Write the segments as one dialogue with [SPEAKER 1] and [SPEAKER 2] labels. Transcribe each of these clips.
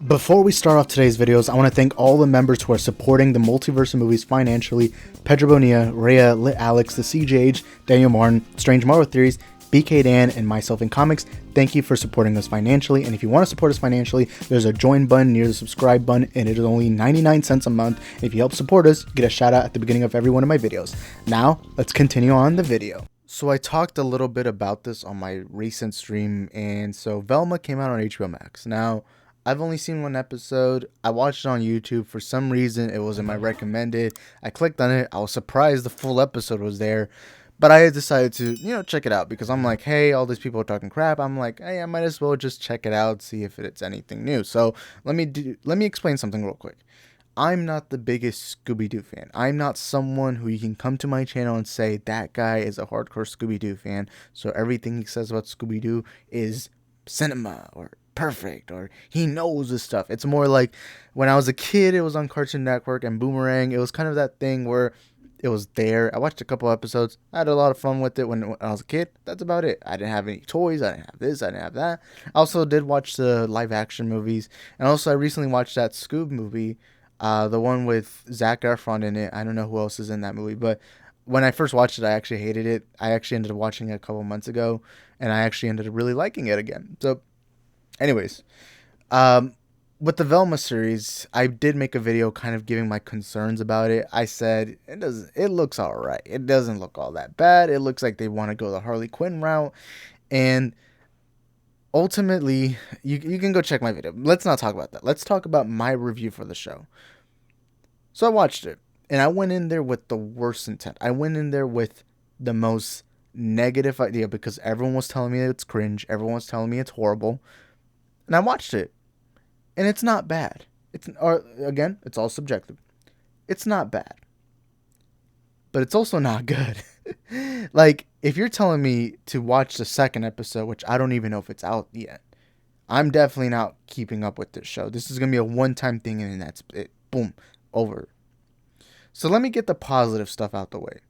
[SPEAKER 1] Before we start off today's videos, I want to thank all the members who are supporting the Multiverse of movies financially: Pedro Bonilla, Rhea, Lit Alex, the CJH, Daniel Martin, Strange Marvel Theories, BK Dan, and myself in comics. Thank you for supporting us financially, and if you want to support us financially, there's a join button near the subscribe button, and it is only 99 cents a month. If you help support us, you get a shout out at the beginning of every one of my videos. Now, let's continue on the video. So I talked a little bit about this on my recent stream, and so Velma came out on HBO Max. Now, I've only seen one episode. I watched it on YouTube. For some reason, it wasn't my recommended. I clicked on it. I was surprised the full episode was there. But I decided to, check it out because I'm like, hey, all these people are talking crap. I'm like, hey, I might as well just check it out, see if it's anything new. So let me explain something real quick. I'm not the biggest Scooby-Doo fan. I'm not someone who you can come to my channel and say that guy is a hardcore Scooby-Doo fan, so everything he says about Scooby-Doo is cinema or perfect or he knows this stuff. It's more like when I was a kid, it was on Cartoon Network and Boomerang. It was kind of that thing where it was there. I watched a couple episodes. I had a lot of fun with it when I was a kid. That's about it. I didn't have any toys. I didn't have this. I didn't have that. I also did watch the live action movies. And also I recently watched that Scoob movie, the one with Zac Efron in it. I don't know who else is in that movie, but when I first watched it, I actually hated it. I actually ended up watching it a couple months ago, and I actually ended up really liking it again. So anyways, with the Velma series, I did make a video kind of giving my concerns about it. I said it looks all right. It doesn't look all that bad. It looks like they want to go the Harley Quinn route, and ultimately, you can go check my video. Let's not talk about that. Let's talk about my review for the show. So I watched it, and I went in there with the worst intent. I went in there with the most negative idea because everyone was telling me it's cringe. Everyone was telling me it's horrible. And I watched it, and it's not bad. It's all subjective. It's not bad, but it's also not good. Like, if you're telling me to watch the second episode, which I don't even know if it's out yet, I'm definitely not keeping up with this show. This is going to be a one-time thing, and that's it. Boom. Over. So let me get the positive stuff out the way.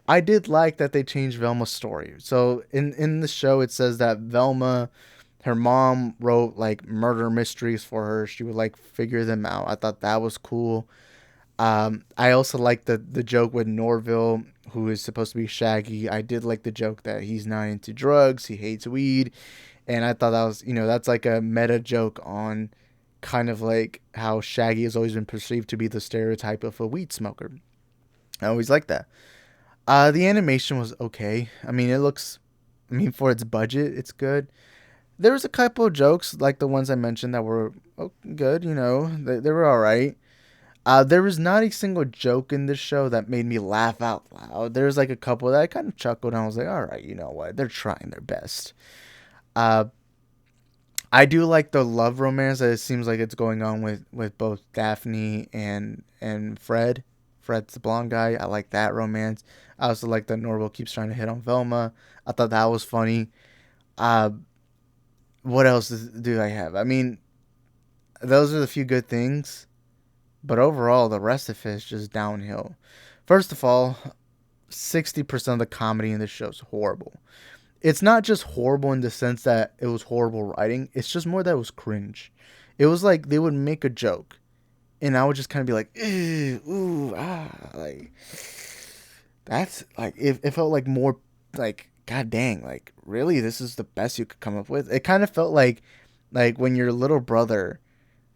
[SPEAKER 1] I did like that they changed Velma's story. So in the show, it says that Velma, her mom wrote like murder mysteries for her. She would like figure them out. I thought that was cool. I also like the joke with Norville, who is supposed to be Shaggy. I did like the joke that he's not into drugs. He hates weed. And I thought that was, that's like a meta joke on kind of like how Shaggy has always been perceived to be the stereotype of a weed smoker. I always like that. The animation was okay. For its budget, it's good. There was a couple of jokes, like the ones I mentioned, that were good, they were all right. There was not a single joke in this show that made me laugh out loud. There was like a couple that I kind of chuckled, and I was like, all right, you know what? They're trying their best. I do like the love romance that it seems like it's going on with both Daphne and Fred. Fred's the blonde guy. I like that romance. I also like that Norville keeps trying to hit on Velma. I thought that was funny. What else do I have? Those are the few good things. But overall, the rest of it is just downhill. First of all, 60% of the comedy in this show is horrible. It's not just horrible in the sense that it was horrible writing. It's just more that it was cringe. It was like they would make a joke, and I would just kind of be like, ew, ooh, ah. Like, that's, like, it felt like more, like, god dang, like, really? This is the best you could come up with? It kind of felt like when your little brother,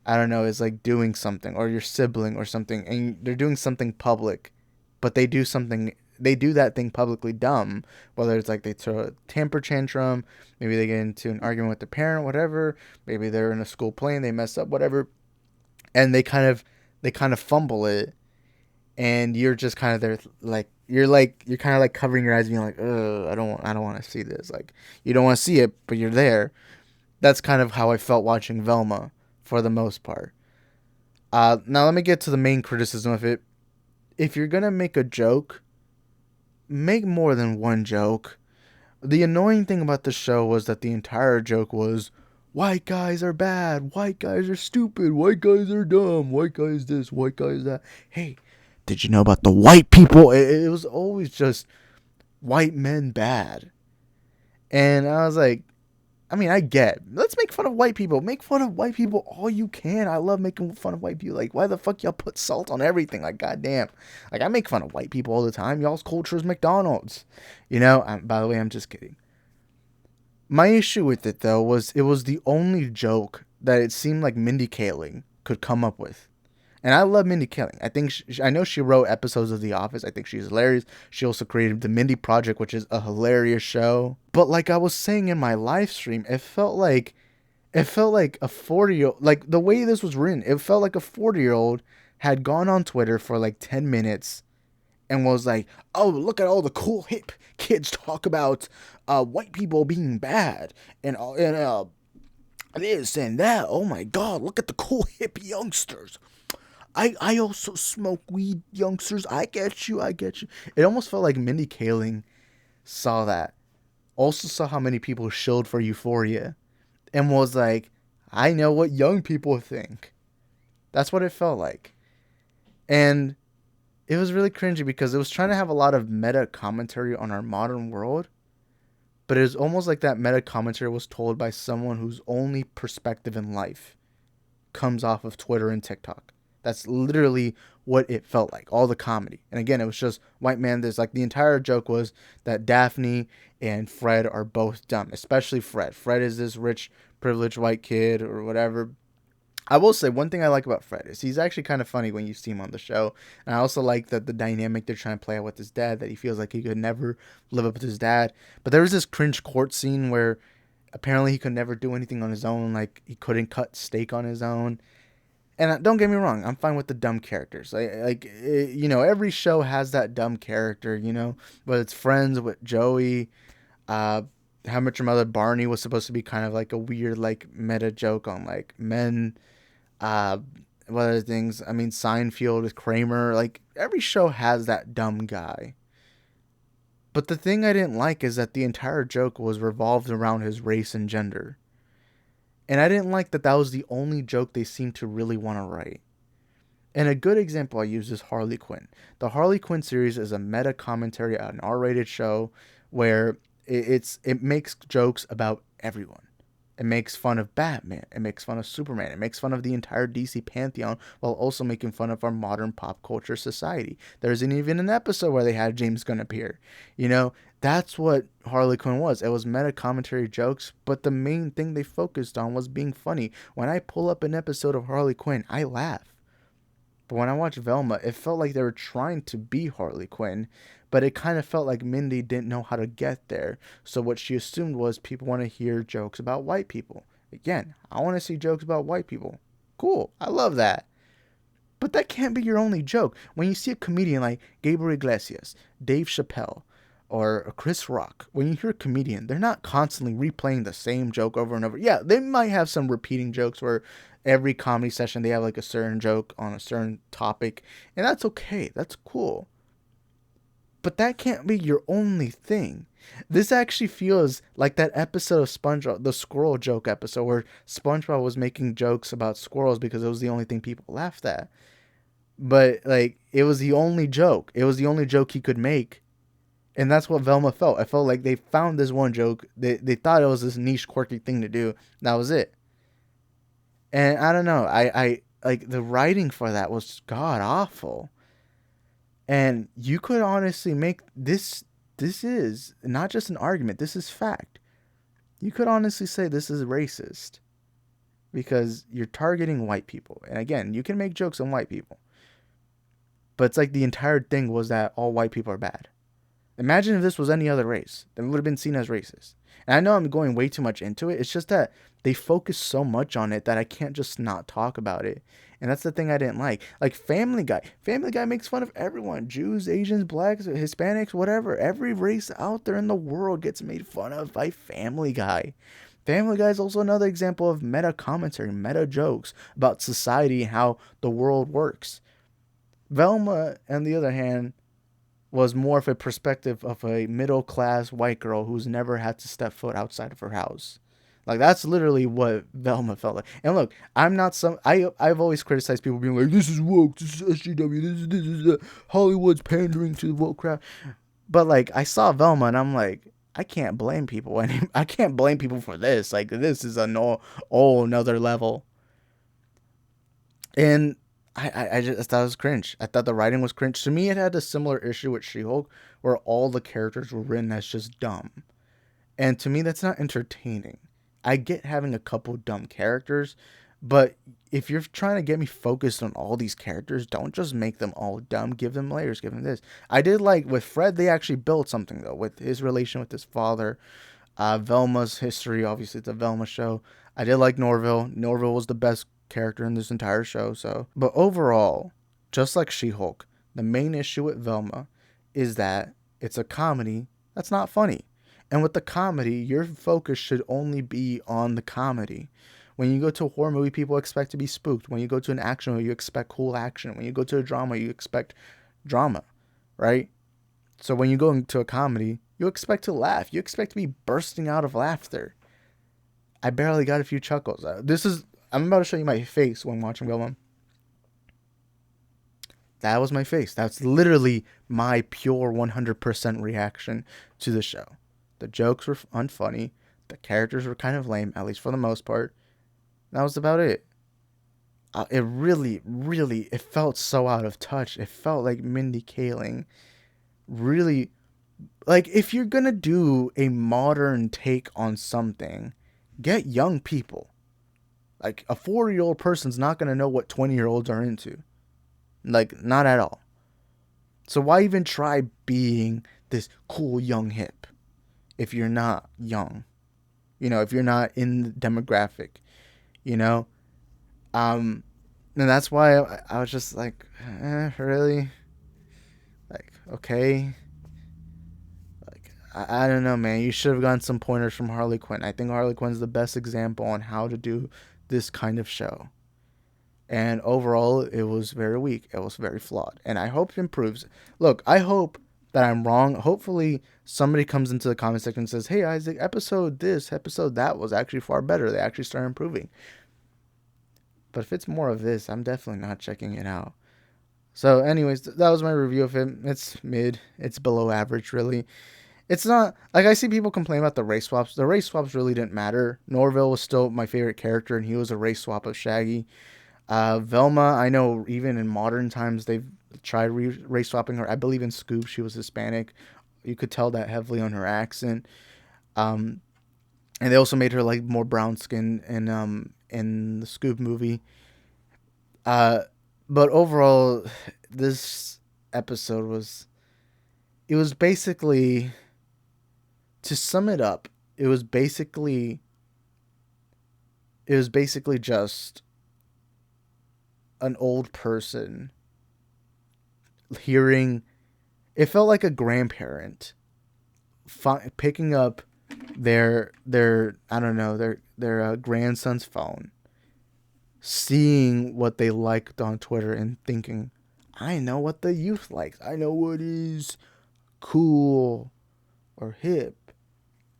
[SPEAKER 1] I don't know, is like doing something, or your sibling or something, and they're doing something public, but they do that thing publicly dumb, whether it's like they throw a temper tantrum, maybe they get into an argument with the parent, whatever, maybe they're in a school play and they mess up, whatever, and they kind of fumble it, and you're just kind of there, you're kind of like covering your eyes, being like, ugh, I don't want to see this. Like, you don't want to see it, but you're there. That's kind of how I felt watching Velma, for the most part. Now let me get to the main criticism of it. If you're gonna make a joke, make more than one joke. The annoying thing about the show was that the entire joke was, white guys are bad, white guys are stupid, white guys are dumb, white guys this, white guys that. Hey, did you know about the white people? It was always just white men bad. And I was like, I mean, I get, let's make fun of white people. Make fun of white people all you can. I love making fun of white people. Like, why the fuck y'all put salt on everything? Like, goddamn. Like, I make fun of white people all the time. Y'all's culture is McDonald's. You know, by the way, I'm just kidding. My issue with it, though, was it was the only joke that it seemed like Mindy Kaling could come up with. And I love Mindy Kaling. I think I know she wrote episodes of The Office. I think she's hilarious. She also created the Mindy Project, which is a hilarious show. But like I was saying in my live stream, it felt like a 40-year-old, like the way this was written, it felt like a 40-year-old had gone on Twitter for like 10 minutes and was like, "Oh, look at all the cool hip kids talk about white people being bad and this and that. Oh my God, look at the cool hip youngsters. I also smoke weed, youngsters. I get you. It almost felt like Mindy Kaling saw that. Also saw how many people shilled for Euphoria. And was like, I know what young people think. That's what it felt like. And it was really cringy because it was trying to have a lot of meta commentary on our modern world. But it was almost like that meta commentary was told by someone whose only perspective in life comes off of Twitter and TikTok. That's literally what it felt like, all the comedy. And again, it was just white man. There's like the entire joke was that Daphne and Fred are both dumb, especially Fred. Fred is this rich, privileged white kid or whatever. I will say one thing I like about Fred is he's actually kind of funny when you see him on the show. And I also like that the dynamic they're trying to play out with his dad, that he feels like he could never live up with his dad. But there was this cringe court scene where apparently he could never do anything on his own. Like he couldn't cut steak on his own. And don't get me wrong, I'm fine with the dumb characters. You know, every show has that dumb character, you know, whether it's Friends with Joey, How I Met Your Mother, Barney was supposed to be kind of like a weird, like, meta joke on, like, men, what other things, I mean, Seinfeld with Kramer, like, every show has that dumb guy. But the thing I didn't like is that the entire joke was revolved around his race and gender. And I didn't like that was the only joke they seemed to really want to write. And a good example I use is Harley Quinn. The Harley Quinn series is a meta commentary on an R-rated show where it makes jokes about everyone. It makes fun of Batman. It makes fun of Superman. It makes fun of the entire DC pantheon while also making fun of our modern pop culture society. There isn't even an episode where they had James Gunn appear. You know, that's what Harley Quinn was. It was meta commentary jokes, but the main thing they focused on was being funny. When I pull up an episode of Harley Quinn, I laugh. But when I watch Velma, it felt like they were trying to be Harley Quinn, but it kind of felt like Mindy didn't know how to get there. So what she assumed was people want to hear jokes about white people. Again, I want to see jokes about white people. Cool. I love that. But that can't be your only joke. When you see a comedian like Gabriel Iglesias, Dave Chappelle, or Chris Rock, when you hear a comedian, they're not constantly replaying the same joke over and over. Yeah, they might have some repeating jokes where every comedy session they have like a certain joke on a certain topic, and that's okay. That's cool. But that can't be your only thing. This actually feels like that episode of SpongeBob, the squirrel joke episode, where SpongeBob was making jokes about squirrels because it was the only thing people laughed at. But, like, it was the only joke. It was the only joke he could make. And that's what Velma felt. I felt like they found this one joke. They thought it was this niche, quirky thing to do. That was it. And I don't know. I like, the writing for that was god awful. And you could honestly make this is not just an argument. This is fact. You could honestly say this is racist because you're targeting white people. And again, you can make jokes on white people. But it's like the entire thing was that all white people are bad. Imagine if this was any other race. Then it would have been seen as racist. And I know I'm going way too much into it. It's just that they focus so much on it that I can't just not talk about it. And that's the thing I didn't like. Like Family Guy. Family Guy makes fun of everyone. Jews, Asians, blacks, Hispanics, whatever. Every race out there in the world gets made fun of by Family Guy. Family Guy is also another example of meta commentary, meta jokes about society and how the world works. Velma, on the other hand, was more of a perspective of a middle-class white girl who's never had to step foot outside of her house. Like, that's literally what Velma felt like. And look, I've always criticized people being like, this is woke, this is SJW, this is Hollywood's pandering to the woke crowd. But, like, I saw Velma and I'm like, I can't blame people. I can't blame people for this. Like, this is a whole another level. And I just thought it was cringe. I thought the writing was cringe. To me, it had a similar issue with She-Hulk, where all the characters were written as just dumb. And to me, that's not entertaining. I get having a couple dumb characters, but if you're trying to get me focused on all these characters, don't just make them all dumb. Give them layers. Give them this. I did like with Fred, they actually built something, though, with his relation with his father. Velma's history, obviously, it's a Velma show. I did like Norville. Norville was the best character in this entire show. But overall, just like She-Hulk, the main issue with Velma is that it's a comedy that's not funny. And with the comedy, your focus should only be on the comedy. When you go to a horror movie, people expect to be spooked. When you go to an action movie, you expect cool action. When you go to a drama, you expect drama, right? So when you go into a comedy, you expect to laugh. You expect to be bursting out of laughter. I barely got a few chuckles. I'm about to show you my face when watching Velma. That was my face. That's literally my pure 100% reaction to the show. The jokes were unfunny. The characters were kind of lame, at least for the most part. That was about it. It really, really, it felt so out of touch. It felt like Mindy Kaling really, like, if you're going to do a modern take on something, get young people. Like, a 4-year-old person's not going to know what 20-year-olds are into. Like, not at all. So why even try being this cool young hip if you're not young? You know, if you're not in the demographic, you know? And that's why I was just like, really? Like, okay. Like, I don't know, man. You should have gotten some pointers from Harley Quinn. I think Harley Quinn's the best example on how to do this kind of show. And overall, it was very weak. It was very flawed. And I hope it improves. Look, I hope that I'm wrong. Hopefully, somebody comes into the comment section and says, hey, Isaac, episode this, episode that was actually far better. They actually started improving. But if it's more of this, I'm definitely not checking it out. So anyways, that was my review of it. It's mid. It's below average, really. It's not, like, I see people complain about the race swaps. The race swaps really didn't matter. Norville was still my favorite character, and he was a race swap of Shaggy. Velma, I know even in modern times they've tried race swapping her. I believe in Scoob she was Hispanic. You could tell that heavily on her accent. And they also made her like more brown skin in the Scoob movie. But overall, this episode was basically, to sum it up, it was basically just an old person hearing, it felt like a grandparent picking up their I don't know, their grandson's phone, seeing what they liked on Twitter and thinking, I know what the youth likes. I know what is cool or hip.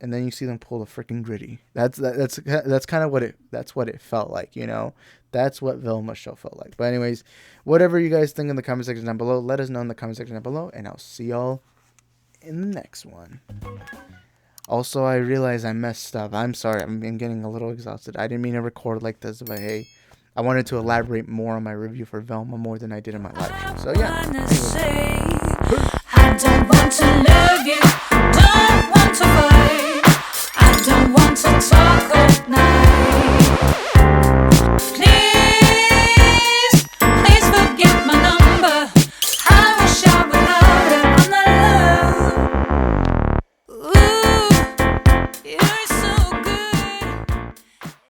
[SPEAKER 1] And then you see them pull the freaking gritty. That's kind of what it felt like, you know. That's what Velma show felt like. But anyways, whatever you guys think in the comment section down below, let us know in the comment section down below, and I'll see y'all in the next one. Also, I realize I messed up. I'm sorry. I'm getting a little exhausted. I didn't mean to record like this, but hey, I wanted to elaborate more on my review for Velma more than I did in my live show. So yeah. I don't want to love you. Don't want to fight. I don't want to talk all night.